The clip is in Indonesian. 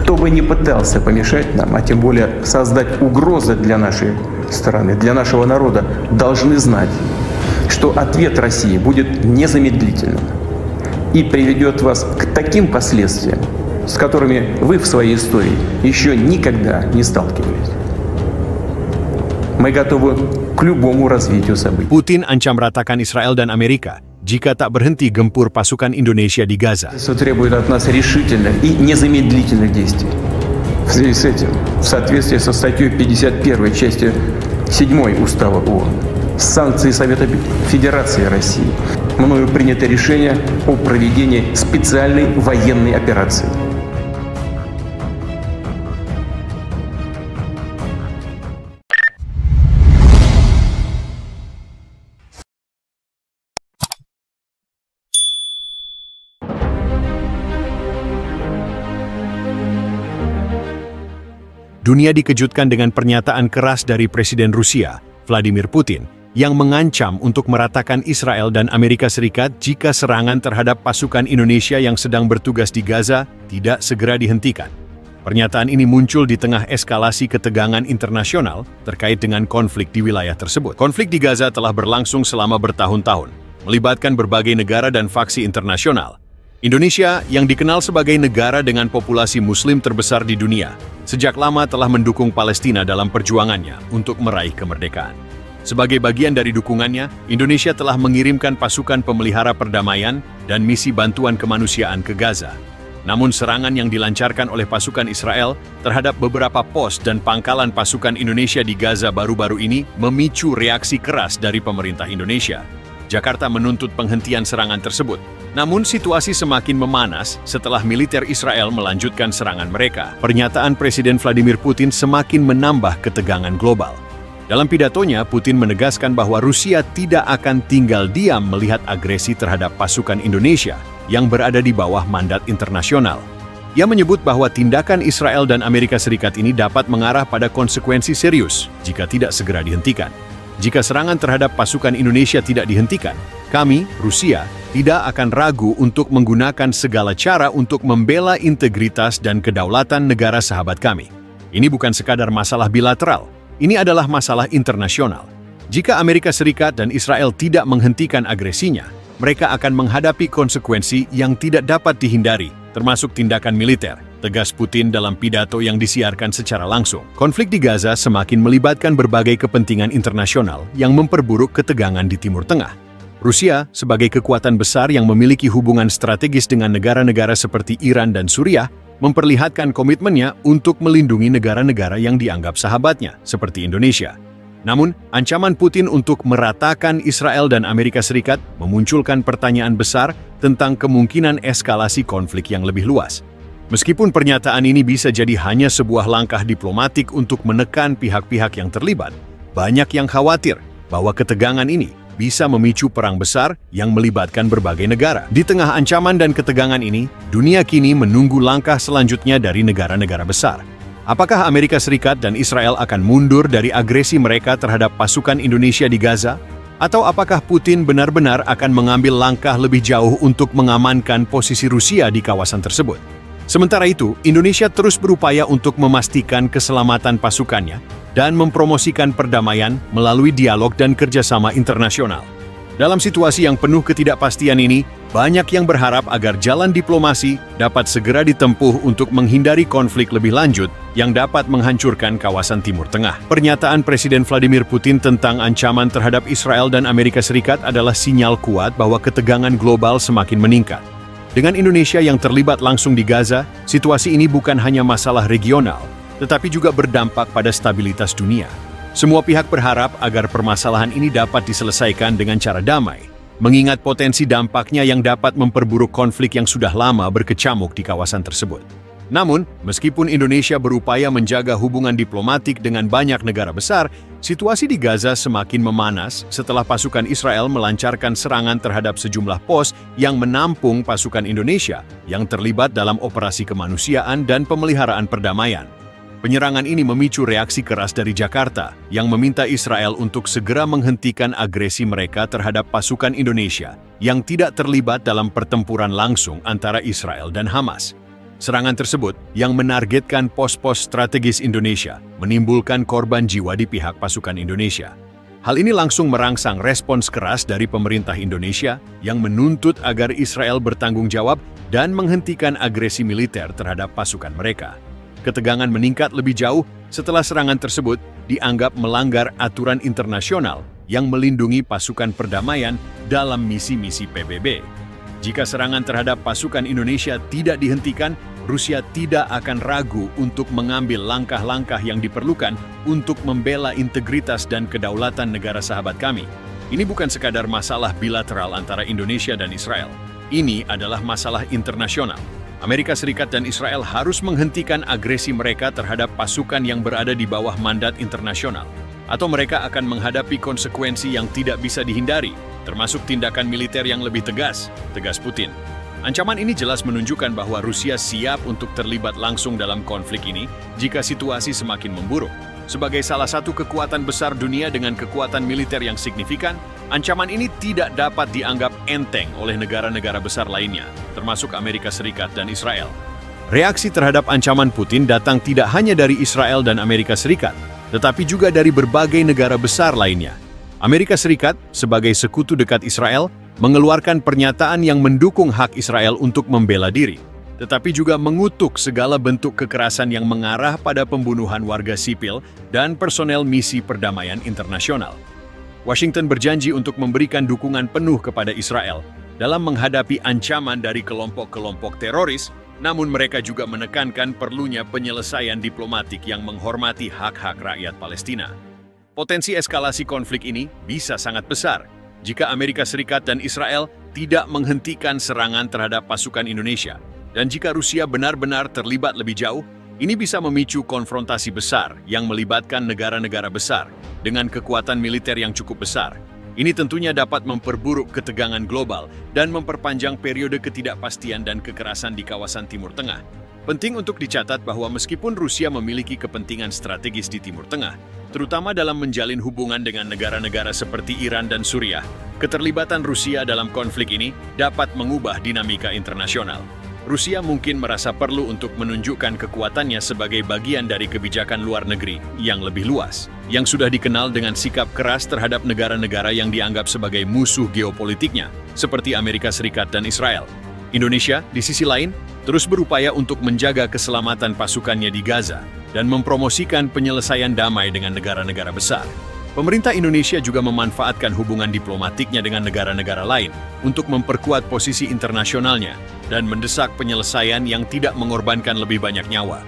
Кто бы ни пытался помешать нам, а тем более создать угрозы для нашей страны, для нашего народа, должны знать, что ответ России будет незамедлительным и приведет вас к таким последствиям, с которыми вы в своей истории еще никогда не сталкивались. Мы готовы к любому развитию событий. Putin ancam ratakan Israel dan Amerika jika tak berhenti gempur pasukan Indonesia di Gaza. Это требует от нас решительных и незамедлительных действий. В связи с этим, в соответствии со статьей 51 части 7 Устава ООН, санкции Совета Федерации России, мною принято решение о проведении специальной военной операции. Dunia dikejutkan dengan pernyataan keras dari Presiden Rusia, Vladimir Putin, yang mengancam untuk meratakan Israel dan Amerika Serikat jika serangan terhadap pasukan Indonesia yang sedang bertugas di Gaza tidak segera dihentikan. Pernyataan ini muncul di tengah eskalasi ketegangan internasional terkait dengan konflik di wilayah tersebut. Konflik di Gaza telah berlangsung selama bertahun-tahun, melibatkan berbagai negara dan faksi internasional. Indonesia, yang dikenal sebagai negara dengan populasi Muslim terbesar di dunia, sejak lama telah mendukung Palestina dalam perjuangannya untuk meraih kemerdekaan. Sebagai bagian dari dukungannya, Indonesia telah mengirimkan pasukan pemelihara perdamaian dan misi bantuan kemanusiaan ke Gaza. Namun serangan yang dilancarkan oleh pasukan Israel terhadap beberapa pos dan pangkalan pasukan Indonesia di Gaza baru-baru ini memicu reaksi keras dari pemerintah Indonesia. Jakarta menuntut penghentian serangan tersebut. Namun situasi semakin memanas setelah militer Israel melanjutkan serangan mereka. Pernyataan Presiden Vladimir Putin semakin menambah ketegangan global. Dalam pidatonya, Putin menegaskan bahwa Rusia tidak akan tinggal diam melihat agresi terhadap pasukan Indonesia yang berada di bawah mandat internasional. Ia menyebut bahwa tindakan Israel dan Amerika Serikat ini dapat mengarah pada konsekuensi serius jika tidak segera dihentikan. Jika serangan terhadap pasukan Indonesia tidak dihentikan, kami, Rusia, tidak akan ragu untuk menggunakan segala cara untuk membela integritas dan kedaulatan negara sahabat kami. Ini bukan sekadar masalah bilateral, ini adalah masalah internasional. Jika Amerika Serikat dan Israel tidak menghentikan agresinya, mereka akan menghadapi konsekuensi yang tidak dapat dihindari, termasuk tindakan militer, tegas Putin dalam pidato yang disiarkan secara langsung. Konflik di Gaza semakin melibatkan berbagai kepentingan internasional yang memperburuk ketegangan di Timur Tengah. Rusia, sebagai kekuatan besar yang memiliki hubungan strategis dengan negara-negara seperti Iran dan Suriah, memperlihatkan komitmennya untuk melindungi negara-negara yang dianggap sahabatnya, seperti Indonesia. Namun, ancaman Putin untuk meratakan Israel dan Amerika Serikat memunculkan pertanyaan besar tentang kemungkinan eskalasi konflik yang lebih luas. Meskipun pernyataan ini bisa jadi hanya sebuah langkah diplomatik untuk menekan pihak-pihak yang terlibat, banyak yang khawatir bahwa ketegangan ini bisa memicu perang besar yang melibatkan berbagai negara. Di tengah ancaman dan ketegangan ini, dunia kini menunggu langkah selanjutnya dari negara-negara besar. Apakah Amerika Serikat dan Israel akan mundur dari agresi mereka terhadap pasukan Indonesia di Gaza? Atau apakah Putin benar-benar akan mengambil langkah lebih jauh untuk mengamankan posisi Rusia di kawasan tersebut? Sementara itu, Indonesia terus berupaya untuk memastikan keselamatan pasukannya dan mempromosikan perdamaian melalui dialog dan kerjasama internasional. Dalam situasi yang penuh ketidakpastian ini, banyak yang berharap agar jalan diplomasi dapat segera ditempuh untuk menghindari konflik lebih lanjut yang dapat menghancurkan kawasan Timur Tengah. Pernyataan Presiden Vladimir Putin tentang ancaman terhadap Israel dan Amerika Serikat adalah sinyal kuat bahwa ketegangan global semakin meningkat. Dengan Indonesia yang terlibat langsung di Gaza, situasi ini bukan hanya masalah regional, tetapi juga berdampak pada stabilitas dunia. Semua pihak berharap agar permasalahan ini dapat diselesaikan dengan cara damai, mengingat potensi dampaknya yang dapat memperburuk konflik yang sudah lama berkecamuk di kawasan tersebut. Namun, meskipun Indonesia berupaya menjaga hubungan diplomatik dengan banyak negara besar, situasi di Gaza semakin memanas setelah pasukan Israel melancarkan serangan terhadap sejumlah pos yang menampung pasukan Indonesia yang terlibat dalam operasi kemanusiaan dan pemeliharaan perdamaian. Penyerangan ini memicu reaksi keras dari Jakarta yang meminta Israel untuk segera menghentikan agresi mereka terhadap pasukan Indonesia yang tidak terlibat dalam pertempuran langsung antara Israel dan Hamas. Serangan tersebut yang menargetkan pos-pos strategis Indonesia menimbulkan korban jiwa di pihak pasukan Indonesia. Hal ini langsung merangsang respons keras dari pemerintah Indonesia yang menuntut agar Israel bertanggung jawab dan menghentikan agresi militer terhadap pasukan mereka. Ketegangan meningkat lebih jauh setelah serangan tersebut dianggap melanggar aturan internasional yang melindungi pasukan perdamaian dalam misi-misi PBB. Jika serangan terhadap pasukan Indonesia tidak dihentikan, Rusia tidak akan ragu untuk mengambil langkah-langkah yang diperlukan untuk membela integritas dan kedaulatan negara sahabat kami. Ini bukan sekadar masalah bilateral antara Indonesia dan Israel. Ini adalah masalah internasional. Amerika Serikat dan Israel harus menghentikan agresi mereka terhadap pasukan yang berada di bawah mandat internasional, atau mereka akan menghadapi konsekuensi yang tidak bisa dihindari, termasuk tindakan militer yang lebih tegas, tegas Putin. Ancaman ini jelas menunjukkan bahwa Rusia siap untuk terlibat langsung dalam konflik ini jika situasi semakin memburuk. Sebagai salah satu kekuatan besar dunia dengan kekuatan militer yang signifikan, ancaman ini tidak dapat dianggap enteng oleh negara-negara besar lainnya, termasuk Amerika Serikat dan Israel. Reaksi terhadap ancaman Putin datang tidak hanya dari Israel dan Amerika Serikat, tetapi juga dari berbagai negara besar lainnya. Amerika Serikat, sebagai sekutu dekat Israel, mengeluarkan pernyataan yang mendukung hak Israel untuk membela diri, tetapi juga mengutuk segala bentuk kekerasan yang mengarah pada pembunuhan warga sipil dan personel misi perdamaian internasional. Washington berjanji untuk memberikan dukungan penuh kepada Israel dalam menghadapi ancaman dari kelompok-kelompok teroris, namun mereka juga menekankan perlunya penyelesaian diplomatik yang menghormati hak-hak rakyat Palestina. Potensi eskalasi konflik ini bisa sangat besar jika Amerika Serikat dan Israel tidak menghentikan serangan terhadap pasukan Indonesia. Dan jika Rusia benar-benar terlibat lebih jauh, ini bisa memicu konfrontasi besar yang melibatkan negara-negara besar dengan kekuatan militer yang cukup besar. Ini tentunya dapat memperburuk ketegangan global dan memperpanjang periode ketidakpastian dan kekerasan di kawasan Timur Tengah. Penting untuk dicatat bahwa meskipun Rusia memiliki kepentingan strategis di Timur Tengah, terutama dalam menjalin hubungan dengan negara-negara seperti Iran dan Suriah, keterlibatan Rusia dalam konflik ini dapat mengubah dinamika internasional. Rusia mungkin merasa perlu untuk menunjukkan kekuatannya sebagai bagian dari kebijakan luar negeri yang lebih luas, yang sudah dikenal dengan sikap keras terhadap negara-negara yang dianggap sebagai musuh geopolitiknya, seperti Amerika Serikat dan Israel. Indonesia, di sisi lain, terus berupaya untuk menjaga keselamatan pasukannya di Gaza dan mempromosikan penyelesaian damai dengan negara-negara besar. Pemerintah Indonesia juga memanfaatkan hubungan diplomatiknya dengan negara-negara lain untuk memperkuat posisi internasionalnya dan mendesak penyelesaian yang tidak mengorbankan lebih banyak nyawa.